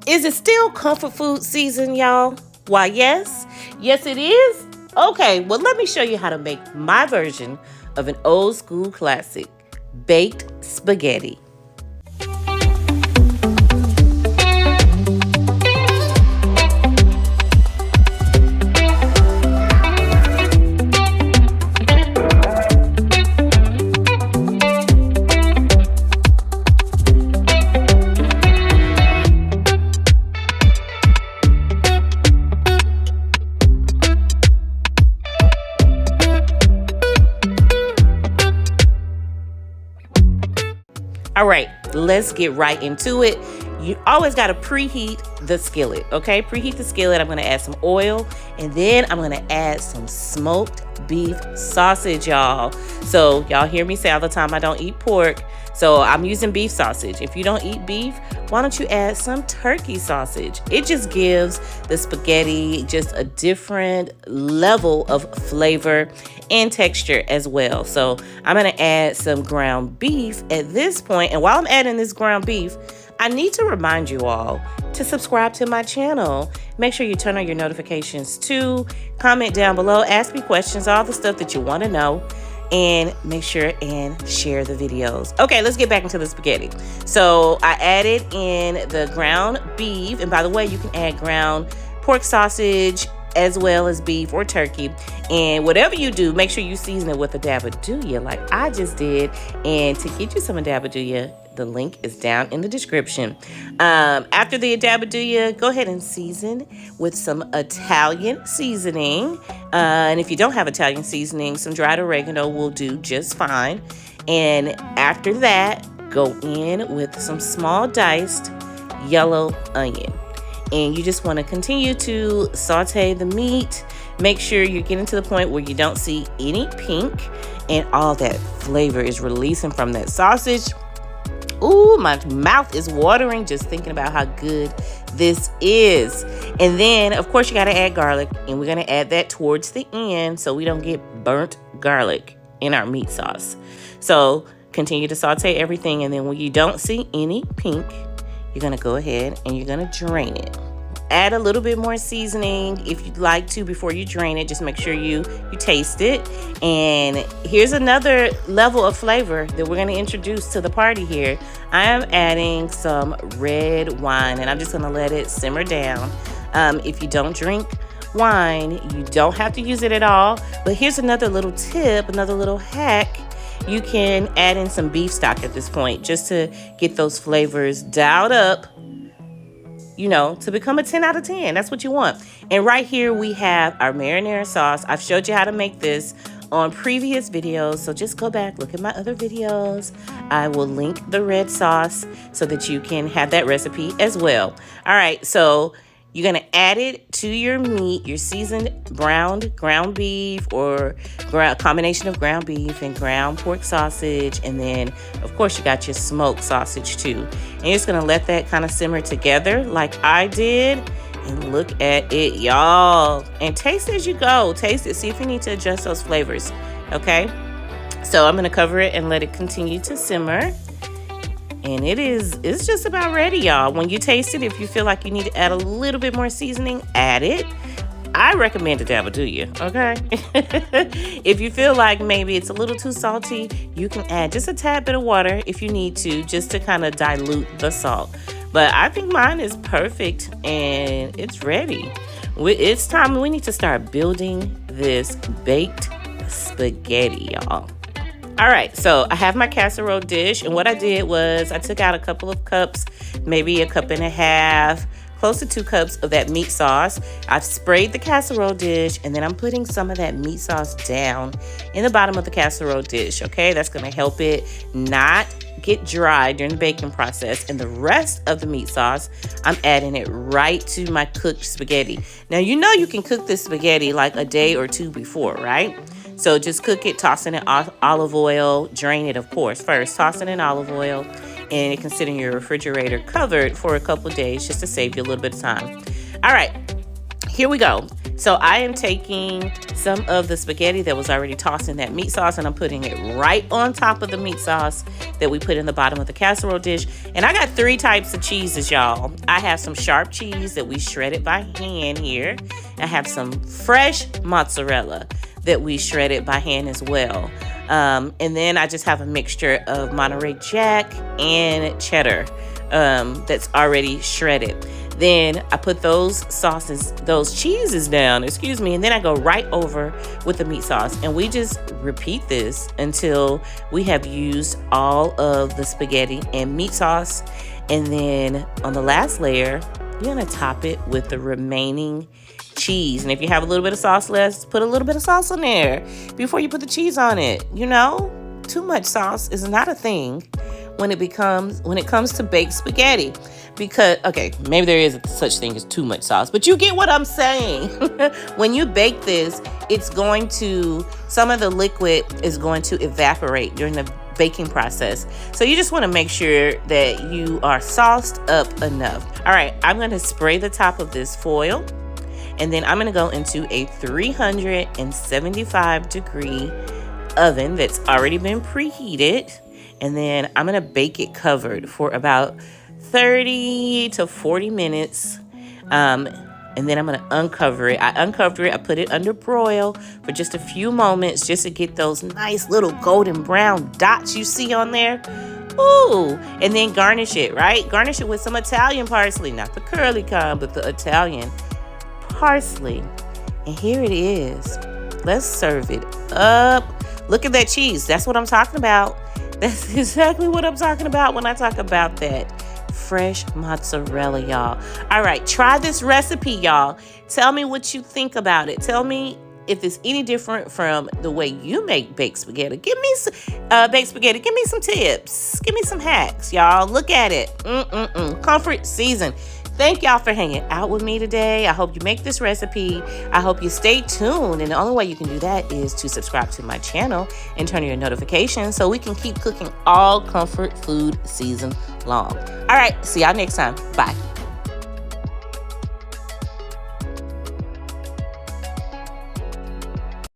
Is it still comfort food season, y'all? Why, yes. Yes, it is. Okay, well, let me show you how to make my version of an old school classic, baked spaghetti. All right, let's get right into it. You always got to preheat the skillet, okay? Preheat the skillet. I'm going to add some oil, and then I'm going to add some smoked beef sausage, y'all. So y'all hear me say all the time I don't eat pork, so I'm using beef sausage. If you don't eat beef, why don't you add some turkey sausage? It just gives the spaghetti just a different level of flavor and texture as well. So I'm going to add some ground beef at this point. And while I'm adding this ground beef, I need to remind you all to subscribe to my channel. Make sure you turn on your notifications too. Comment down below, ask me questions, all the stuff that you want to know, and make sure and share the videos. Okay, let's get back into the spaghetti. So I added in the ground beef, and by the way, you can add ground pork sausage as well as beef or turkey. And whatever you do, make sure you season it with a dab of Aduya like I just did. And to get you some dab of Aduya, the link is down in the description. After the dab of Aduya, go ahead and season with some Italian seasoning. And if you don't have Italian seasoning, some dried oregano will do just fine. And after that, go in with some small diced yellow onion. And you just want to continue to saute the meat. Make sure you're getting to the point where you don't see any pink and all that flavor is releasing from that sausage. Ooh, my mouth is watering just thinking about how good this is. And then, of course, you got to add garlic. And we're going to add that towards the end so we don't get burnt garlic in our meat sauce. So continue to saute everything. And then when you don't see any pink, you're going to go ahead and you're going to drain it. Add a little bit more seasoning if you'd like to before you drain it. Just make sure you taste it. And here's another level of flavor that we're going to introduce to the party here. I am adding some red wine, and I'm just going to let it simmer down. If you don't drink wine, you don't have to use it at all. But here's another little tip, another little hack. You can add in some beef stock at this point just to get those flavors dialed up, you know, to become a 10 out of 10. That's what you want. And right here we have our marinara sauce. I've showed you how to make this on previous videos, so just go back, look at my other videos. I will link the red sauce so that you can have that recipe as well. All right, so you're going to add it to your meat, your seasoned ground beef, or combination of ground beef and ground pork sausage. And then, of course, you got your smoked sausage too. And you're just going to let that kind of simmer together like I did. And look at it, y'all. And taste as you go. Taste it. See if you need to adjust those flavors. Okay? So I'm going to cover it and let it continue to simmer. And it's just about ready, y'all. When you taste it, if you feel like you need to add a little bit more seasoning, add it. I recommend a dab of Aduya, okay? If you feel like maybe it's a little too salty, you can add just a tad bit of water if you need to, just to kind of dilute the salt. But I think mine is perfect and it's ready. It's time we need to start building this baked spaghetti, y'all. All right, so I have my casserole dish, and what I did was I took out a couple of cups, maybe a cup and a half, close to 2 cups of that meat sauce. I've sprayed the casserole dish, and then I'm putting some of that meat sauce down in the bottom of the casserole dish, okay? That's going to help it not get dry during the baking process. And the rest of the meat sauce, I'm adding it right to my cooked spaghetti. Now, you know you can cook this spaghetti like a day or 2 before, right? So just cook it, toss it in olive oil, drain it, of course, first. Toss it in olive oil, and it can sit in your refrigerator covered for a couple of days just to save you a little bit of time. All right, here we go. So I am taking some of the spaghetti that was already tossed in that meat sauce, and I'm putting it right on top of the meat sauce that we put in the bottom of the casserole dish. And I got 3 types of cheeses, y'all. I have some sharp cheese that we shredded by hand here. I have some fresh mozzarella that we shredded by hand as well. And then I just have a mixture of Monterrey Jack and cheddar that's already shredded. Then I put those cheeses down, and then I go right over with the meat sauce. And we just repeat this until we have used all of the spaghetti and meat sauce. And then on the last layer, you're gonna top it with the remaining cheese. And if you have a little bit of sauce left, put a little bit of sauce on there before you put the cheese on it. You know, too much sauce is not a thing when it comes to baked spaghetti. Because, okay, maybe there is such thing as too much sauce, but you get what I'm saying. When you bake this, some of the liquid is going to evaporate during the baking process. So you just want to make sure that you are sauced up enough. All right, I'm going to spray the top of this foil, and then I'm going to go into a 375 degree oven that's already been preheated. And then I'm going to bake it covered for about 30 to 40 minutes. And then I'm going to uncover it. I put it under broil for just a few moments just to get those nice little golden brown dots you see on there. Ooh, and then garnish it, right? Garnish it with some Italian parsley, not the curly kind, but the Italian parsley. And here it is. Let's serve it up. Look at that cheese. That's what I'm talking about. That's exactly what I'm talking about when I talk about that fresh mozzarella, y'all. All right, try this recipe, y'all. Tell me what you think about it. Tell me if it's any different from the way you make baked spaghetti. Give me some baked spaghetti. Give me some tips. Give me some hacks, y'all. Look at it. Comfort season. Thank y'all for hanging out with me today. I hope you make this recipe. I hope you stay tuned. And the only way you can do that is to subscribe to my channel and turn on your notifications so we can keep cooking all comfort food season long. All right, see y'all next time. Bye.